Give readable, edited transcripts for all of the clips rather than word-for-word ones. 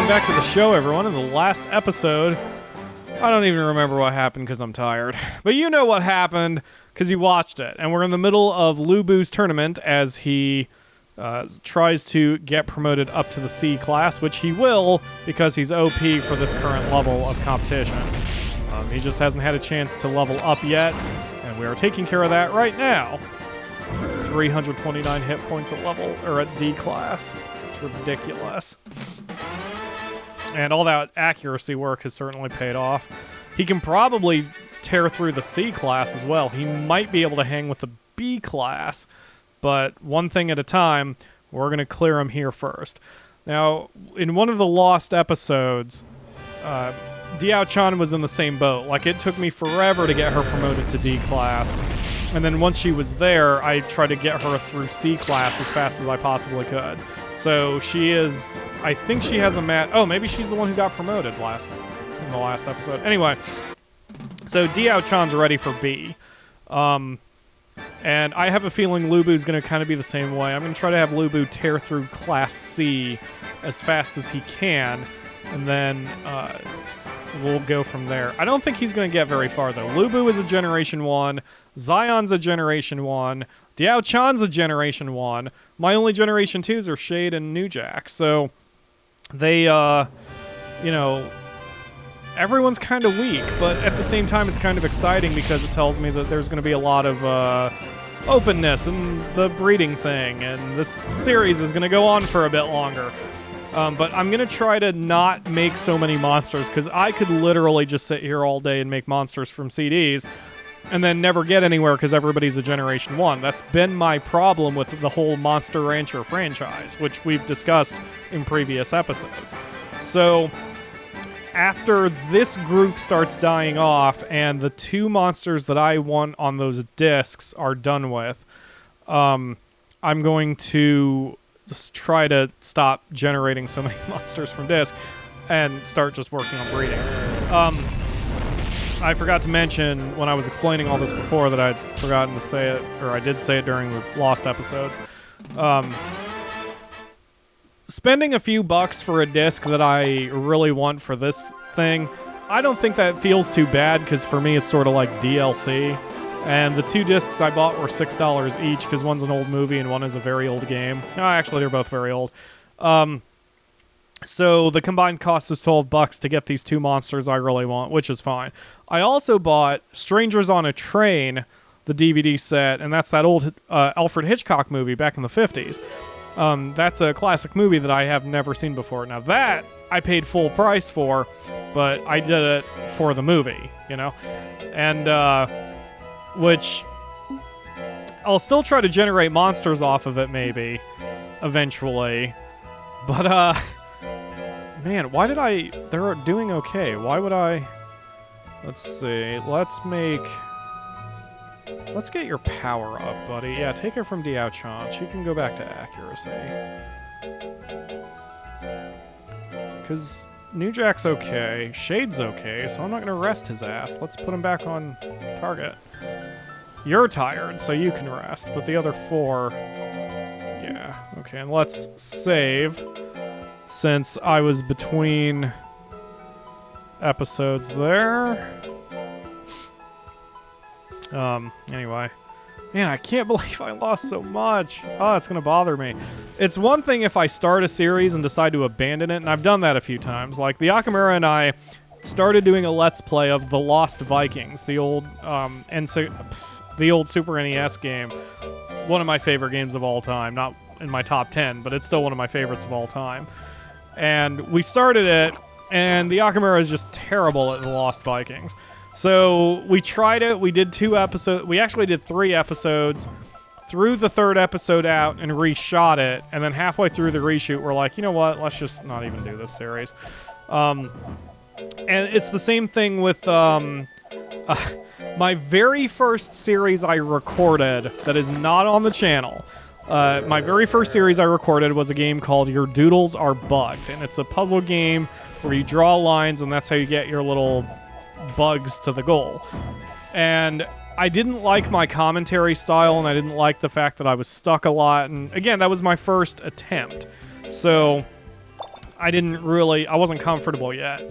welcome back to the show, everyone. In the last episode, I don't even remember what happened because I'm tired. But you know what happened because you watched it. And we're in the middle of Lubu's tournament as he tries to get promoted up to the C class, which he will because he's OP for this current level of competition. He just hasn't had a chance to level up yet, and we are taking care of that right now. 329 hit points at level, or at D class. It's ridiculous. And all that accuracy work has certainly paid off. He can probably tear through the C class as well. He might be able to hang with the B class, but one thing at a time, we're going to clear him here first. Now, in one of the lost episodes, Diao-chan was in the same boat. Like, it took me forever to get her promoted to D class. And then once she was there, I tried to get her through C class as fast as I possibly could. So she is, I think she has a mat. Oh, maybe she's the one who got promoted in the last episode. Anyway, so Diao-chan's ready for B. And I have a feeling Lubu's going to kind of be the same way. I'm going to try to have Lubu tear through Class C as fast as he can, and then we'll go from there. I don't think he's going to get very far, though. Lubu is a Generation 1. Zion's a Generation 1. Diao-chan's a Generation 1. My only Generation 2s are Shade and New Jack. So they, you know, everyone's kind of weak, but at the same time it's kind of exciting because it tells me that there's going to be a lot of openness in the breeding thing, and this series is going to go on for a bit longer. But I'm going to try to not make so many monsters, because I could literally just sit here all day and make monsters from CDs and then never get anywhere because everybody's a Generation 1. That's been my problem with the whole Monster Rancher franchise, which we've discussed in previous episodes. So after this group starts dying off and the two monsters that I want on those discs are done with, I'm going to just try to stop generating so many monsters from disc and start just working on breeding. I forgot to mention when I was explaining all this before that I'd forgotten to say it, or I did say it during the Lost episodes. Spending a few bucks for a disc that I really want for this thing, I don't think that feels too bad, because for me it's sort of like DLC. And the two discs I bought were $6 each, because one's an old movie and one is a very old game. No, actually, they're both very old. So the combined cost was $12 to get these two monsters I really want, which is fine. I also bought Strangers on a Train, the DVD set, and that's that old Alfred Hitchcock movie back in the 50s. That's a classic movie that I have never seen before. Now that I paid full price for, but I did it for the movie, you know? And, which I'll still try to generate monsters off of it, maybe, eventually. But, man, why did they're doing okay. Why would I... Let's see. Let's get your power up, buddy. Yeah, take it from Diao-chan. She can go back to accuracy. Because New Jack's okay. Shade's okay, so I'm not going to rest his ass. Let's put him back on target. You're tired, so you can rest, but the other four... Yeah, okay, and let's save, since I was between episodes there. Anyway. Man, I can't believe I lost so much. Oh, it's going to bother me. It's one thing if I start a series and decide to abandon it, and I've done that a few times. Like, the Akamura and I started doing a Let's Play of The Lost Vikings, the old Super NES game. One of my favorite games of all time. Not in my top 10, but it's still one of my favorites of all time. And we started it, and the Akamura is just terrible at The Lost Vikings. So we tried it. We did 2 episodes. We actually did 3 episodes. Threw the 3rd episode out and reshot it. And then halfway through the reshoot, we're like, you know what? Let's just not even do this series. And it's the same thing with my very first series I recorded that is not on the channel. My very first series I recorded was a game called Your Doodles Are Bugged. And it's a puzzle game where you draw lines, and that's how you get your little bugs to the goal. And I didn't like my commentary style, and I didn't like the fact that I was stuck a lot. And again, that was my first attempt. So I wasn't comfortable yet.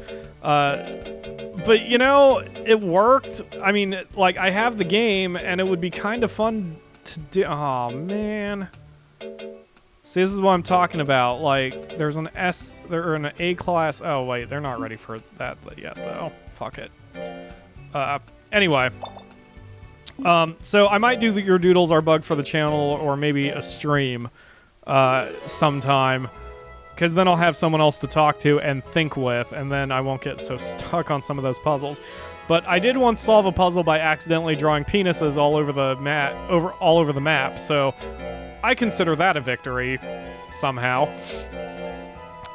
But, you know, it worked. I mean, like, I have the game, and it would be kind of fun to do. Oh, man. See, this is what I'm talking about. Like, there's an an A class. Oh, wait, they're not ready for that yet, though. Fuck it. Anyway. So I might do your Doodles Are Bugged for the channel, or maybe a stream sometime. Because then I'll have someone else to talk to and think with, and then I won't get so stuck on some of those puzzles. But I did once solve a puzzle by accidentally drawing penises all over the map, so I consider that a victory somehow.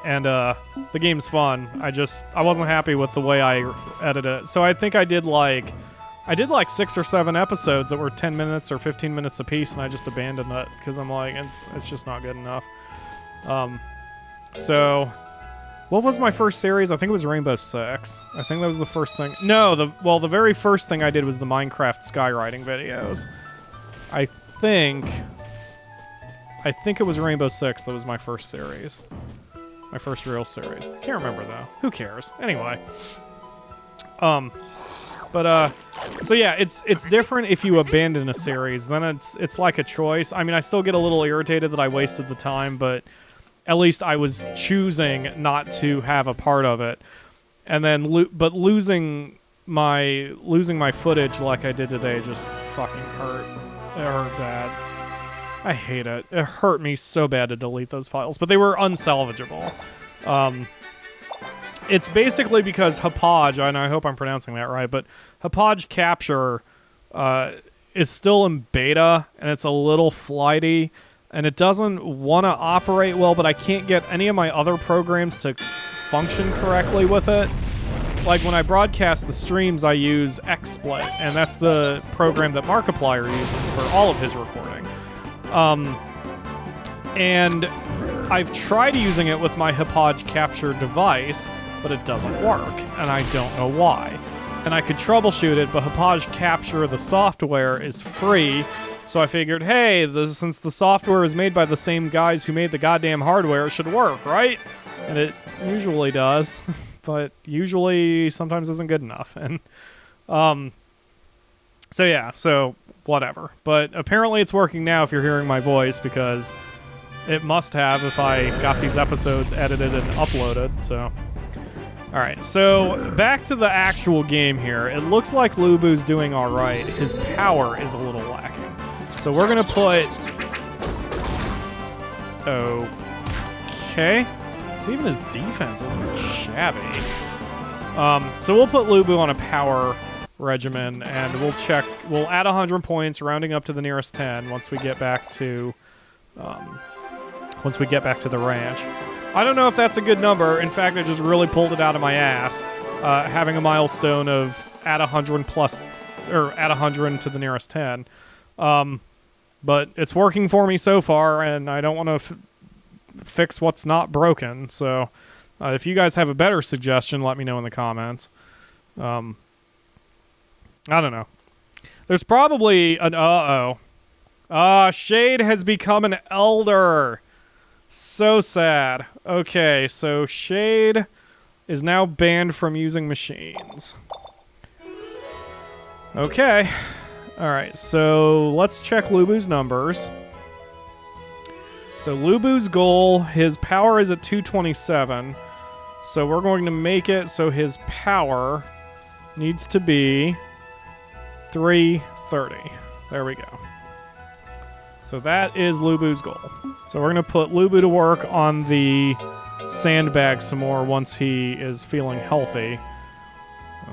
And the game's fun. I wasn't happy with the way I edited it. So I think I did like 6 or 7 episodes that were 10 minutes or 15 minutes apiece, and I just abandoned it because I'm like, it's just not good enough. So, what was my first series? I think it was Rainbow Six. I think that was the first thing. No, the very first thing I did was the Minecraft skywriting videos. I think it was Rainbow Six that was my first series. My first real series. Can't remember, though. Who cares? Anyway. So yeah, it's different if you abandon a series. Then it's like a choice. I mean, I still get a little irritated that I wasted the time, but at least I was choosing not to have a part of it. And then, losing my footage like I did today just fucking hurt. It hurt bad. I hate it. It hurt me so bad to delete those files, but they were unsalvageable. It's basically because Hauppauge, and I hope I'm pronouncing that right, but Hauppauge Capture is still in beta, and it's a little flighty, and it doesn't want to operate well, but I can't get any of my other programs to function correctly with it. Like, when I broadcast the streams, I use XSplit, and that's the program that Markiplier uses for all of his recording. And I've tried using it with my Hauppauge Capture device, but it doesn't work, and I don't know why. And I could troubleshoot it, but Hauppauge Capture, the software, is free, so I figured, hey, since the software is made by the same guys who made the goddamn hardware, it should work, right? And it usually does, but usually sometimes isn't good enough. And so yeah, so whatever. But apparently it's working now if you're hearing my voice, because it must have if I got these episodes edited and uploaded, so... Alright, so back to the actual game here. It looks like Lubu's doing alright. His power is a little lacking. So we're gonna put... Okay. So even his defense isn't shabby. So we'll put Lubu on a power regimen, and we'll add 100 points, rounding up to the nearest 10 once we get back to... once we get back to the ranch. I don't know if that's a good number. In fact, I just really pulled it out of my ass, having a milestone of add 100 plus, or add 100 to the nearest 10. But it's working for me so far, and I don't want to fix what's not broken. So if you guys have a better suggestion, let me know in the comments. I don't know. There's probably an Shade has become an elder. So sad. Okay, so Shade is now banned from using machines. Okay. Alright, so let's check Lubu's numbers. So Lubu's goal, his power is at 227. So we're going to make it so his power needs to be 330. There we go. So that is Lubu's goal. So we're going to put Lubu to work on the sandbag some more once he is feeling healthy.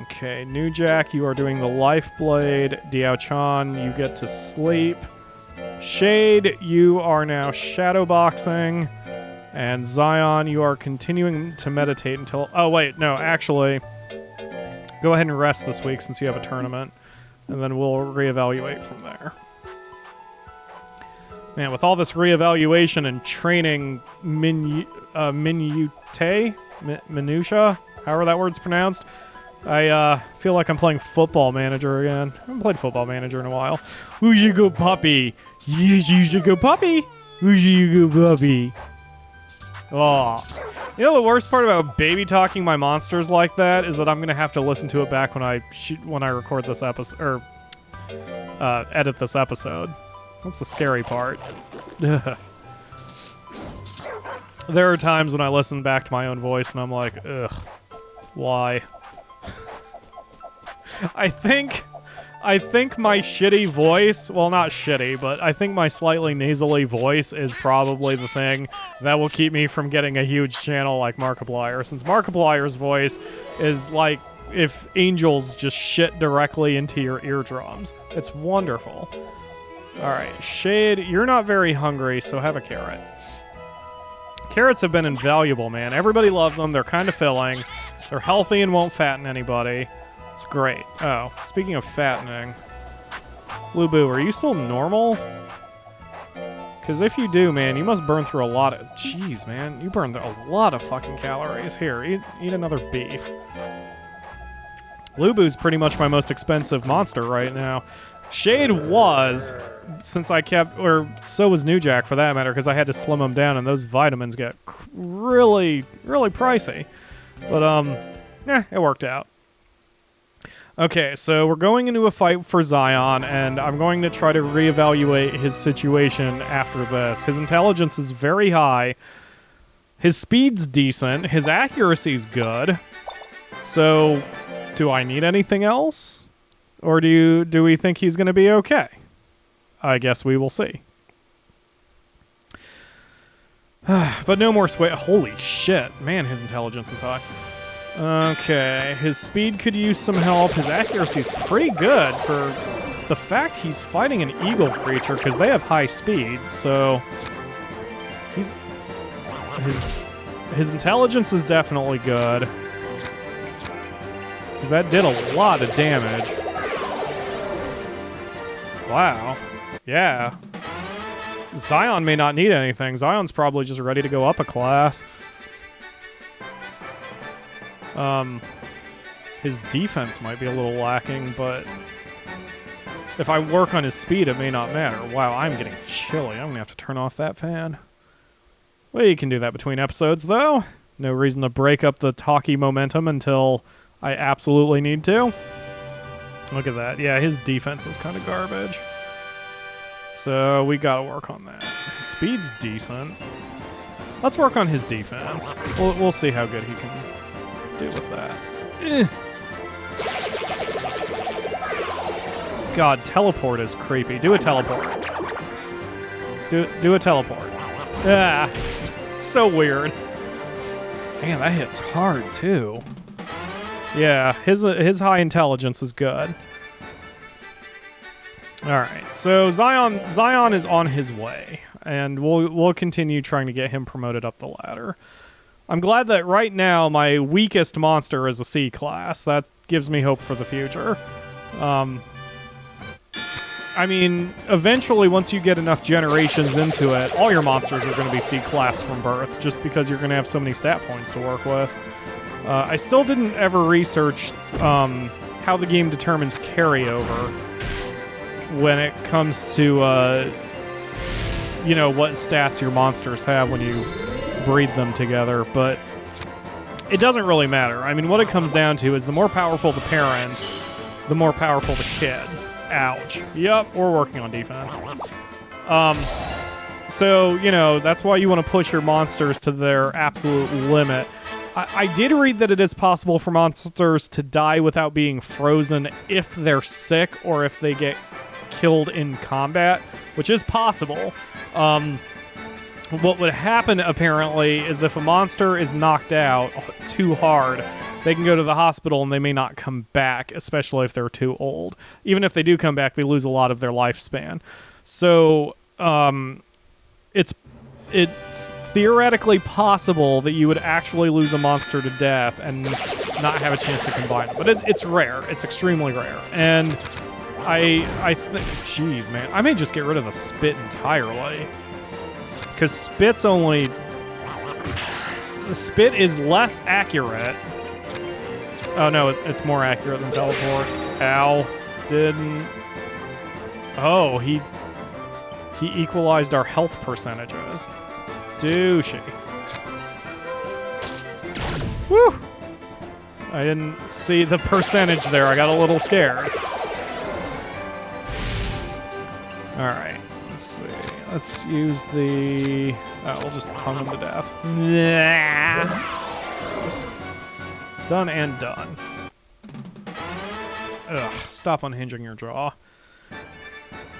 Okay, New Jack, you are doing the Life Blade. Diao-chan, you get to sleep. Shade, you are now shadowboxing. And Zion, you are continuing to meditate until... Oh, wait, no, actually, go ahead and rest this week since you have a tournament. And then we'll reevaluate from there. Man, with all this reevaluation and training minutia, however that word's pronounced, I feel like I'm playing Football Manager again. I haven't played Football Manager in a while. Who's your good puppy? Yes, you should go puppy. Who's your good puppy? Oh, You know the worst part about baby talking my monsters like that is that I'm gonna have to listen to it back when I record this episode or edit this episode. That's the scary part. There are times when I listen back to my own voice and I'm like, ugh, why? I think my shitty voice, well, not shitty, but I think my slightly nasally voice is probably the thing that will keep me from getting a huge channel like Markiplier, since Markiplier's voice is like if angels just shit directly into your eardrums. It's wonderful. Alright, Shade, you're not very hungry, so have a carrot. Carrots have been invaluable, man. Everybody loves them. They're kind of filling. They're healthy and won't fatten anybody. It's great. Oh, speaking of fattening, Lubu, are you still normal? Because if you do, man, you must burn through a lot of... Jeez, man, you burn a lot of fucking calories. Here, eat another beef. Lubu's pretty much my most expensive monster right now. Shade was, since I kept... Or so was New Jack, for that matter, because I had to slim him down, and those vitamins get really, really pricey. But, it worked out. Okay, so we're going into a fight for Zion, and I'm going to try to reevaluate his situation after this. His intelligence is very high. His speed's decent. His accuracy's good. So, do I need anything else? Or do we think he's going to be okay? I guess we will see. But no more sway. Holy shit. Man, his intelligence is high. Okay, his speed could use some help. His accuracy's pretty good for the fact he's fighting an eagle creature, because they have high speed, so his intelligence is definitely good, because that did a lot of damage. Wow. Yeah. Zion may not need anything. Zion's probably just ready to go up a class. His defense might be a little lacking, but if I work on his speed, it may not matter. Wow, I'm getting chilly. I'm gonna have to turn off that fan. Well, you can do that between episodes, though. No reason to break up the talky momentum until I absolutely need to. Look at that. Yeah, his defense is kind of garbage. So we gotta work on that. His speed's decent. Let's work on his defense. We'll see how good he can do with that. God, teleport is creepy. Do a teleport. Do a teleport. Ah, so weird. Man, that hits hard too. Yeah, his high intelligence is good. All right, so Zion is on his way, and we'll continue trying to get him promoted up the ladder. I'm glad that right now my weakest monster is a C class. That gives me hope for the future. I mean, eventually, once you get enough generations into it, all your monsters are going to be C class from birth, just because you're going to have so many stat points to work with. I still didn't ever research how the game determines carryover when it comes to, what stats your monsters have when you breed them together, but it doesn't really matter. I mean, what it comes down to is the more powerful the parents, the more powerful the kid. Ouch. Yep, we're working on defense. So, that's why you want to push your monsters to their absolute limit. I did read that it is possible for monsters to die without being frozen if they're sick or if they get killed in combat, which is possible. What would happen, apparently, is if a monster is knocked out too hard, they can go to the hospital and they may not come back, especially if they're too old. Even if they do come back, they lose a lot of their lifespan. So, it's theoretically possible that you would actually lose a monster to death and not have a chance to combine them. But it's rare. It's extremely rare. And I think... Jeez, man. I may just get rid of the spit entirely. Because spit is less accurate. Oh no, it's more accurate than teleport. Ow. Didn't... Oh, he equalized our health percentages. Douchey. Woo! I didn't see the percentage there. I got a little scared. All right. Let's see. Let's use the... Oh, we'll just tongue him to death. Done and done. Ugh, stop unhinging your jaw.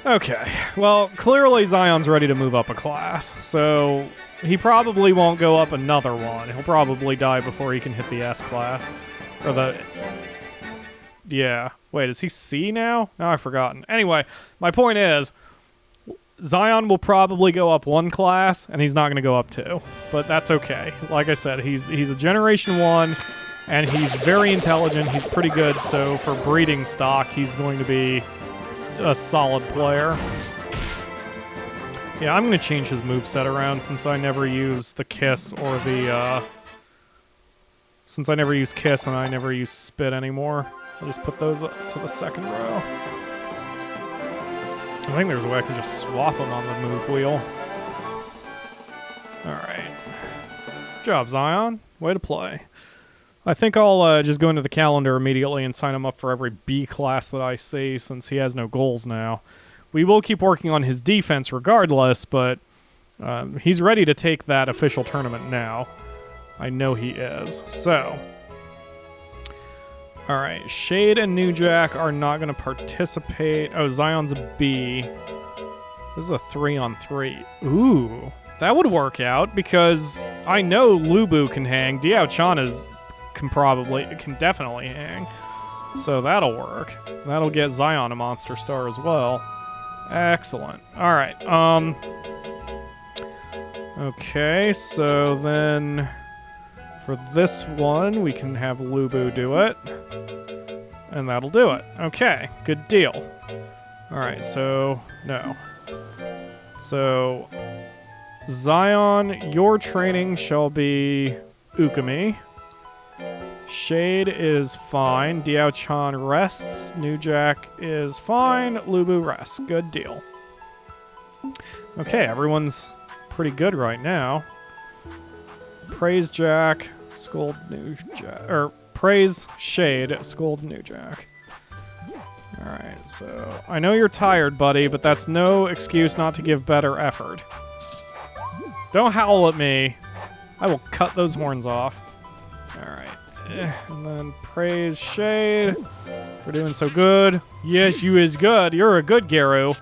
Okay, well, clearly Zion's ready to move up a class, so he probably won't go up another one. He'll probably die before he can hit the S class. Or the... Yeah. Wait, is he C now? No, I've forgotten. Anyway, my point is, Zion will probably go up one class, and he's not going to go up two. But that's okay. Like I said, he's a Generation 1, and he's very intelligent. He's pretty good, so for breeding stock, he's going to be a solid player. Yeah, I'm going to change his moveset around since I never use the Kiss or the, Since I never use Kiss and I never use Spit anymore. I'll just put those to the second row. I think there's a way I can just swap them on the move wheel. Alright. Good job, Zion. Way to play. I think I'll just go into the calendar immediately and sign him up for every B class that I see, since he has no goals now. We will keep working on his defense regardless, but he's ready to take that official tournament now. I know he is. So, alright, Shade and New Jack are not going to participate. Oh, Zion's a B. This is a 3-on-3. Ooh, that would work out, because I know Lubu can hang. Diao Chan can definitely hang. So that'll work. That'll get Zion a monster star as well. Excellent. Alright, okay, so then for this one, we can have Lubu do it. And that'll do it. Okay, good deal. Alright, so, no. So, Zion, your training shall be Ukami. Shade is fine. Diao Chan rests. New Jack is fine. Lubu rests. Good deal. Okay, everyone's pretty good right now. Praise Jack, scold New Jack. Or praise Shade, scold New Jack. Alright, so I know you're tired, buddy, but that's no excuse not to give better effort. Don't howl at me. I will cut those horns off. Alright. And then praise Shade for doing so good. Yes, you is good. You're a good Garu.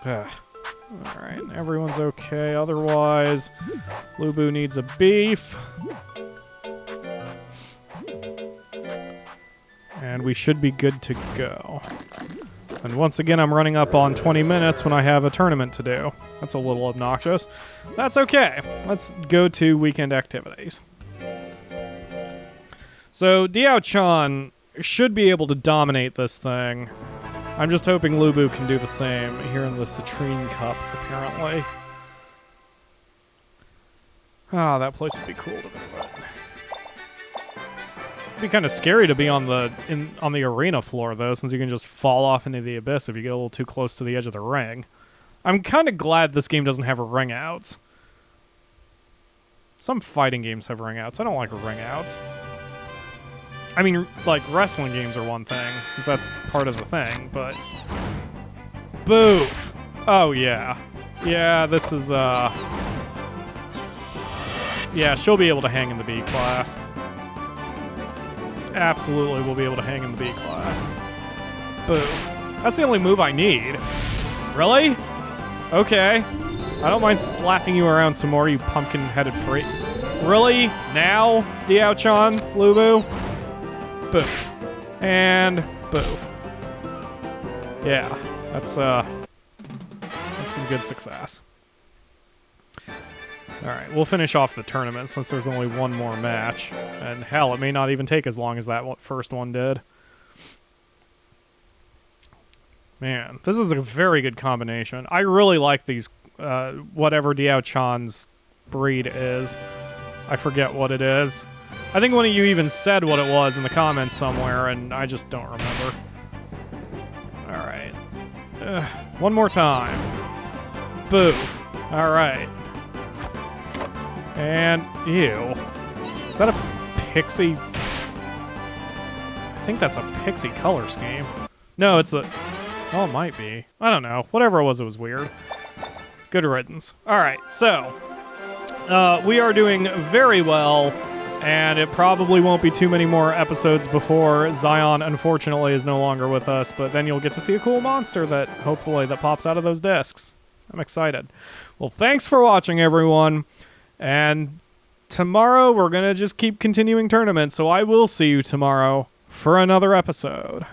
Alright, everyone's okay. Otherwise, Lubu needs a beef. And we should be good to go. And once again, I'm running up on 20 minutes when I have a tournament to do. That's a little obnoxious. That's okay. Let's go to weekend activities. So, Diao Chan should be able to dominate this thing. I'm just hoping Lubu can do the same here in the Citrine Cup, apparently. Ah, that place would be cool to visit. It'd be kind of scary to be on the arena floor, though, since you can just fall off into the abyss if you get a little too close to the edge of the ring. I'm kind of glad this game doesn't have ring outs. Some fighting games have ring outs. I don't like ring outs. I mean, like, wrestling games are one thing, since that's part of the thing, but... Boof! Oh, yeah. Yeah, this is, Yeah, she'll be able to hang in the B class. Absolutely will be able to hang in the B class. Boof. That's the only move I need. Really? Okay. I don't mind slapping you around some more, you pumpkin-headed freak. Really? Now, Diao Chan, Lubu? Boof. And boof. Yeah, that's some good success. Alright, we'll finish off the tournament since there's only one more match. And hell, it may not even take as long as that first one did. Man, this is a very good combination. I really like these, whatever Diao Chan's breed is. I forget what it is. I think one of you even said what it was in the comments somewhere, and I just don't remember. Alright. One more time. Boof. Alright. And, ew. Is that a pixie? I think that's a pixie color scheme. No, it's the... Oh, it might be. I don't know. Whatever it was weird. Good riddance. All right, so... we are doing very well, and it probably won't be too many more episodes before Zion, unfortunately, is no longer with us, but then you'll get to see a cool monster that, hopefully, that pops out of those discs. I'm excited. Well, thanks for watching, everyone, and tomorrow we're going to just keep continuing tournaments, so I will see you tomorrow for another episode.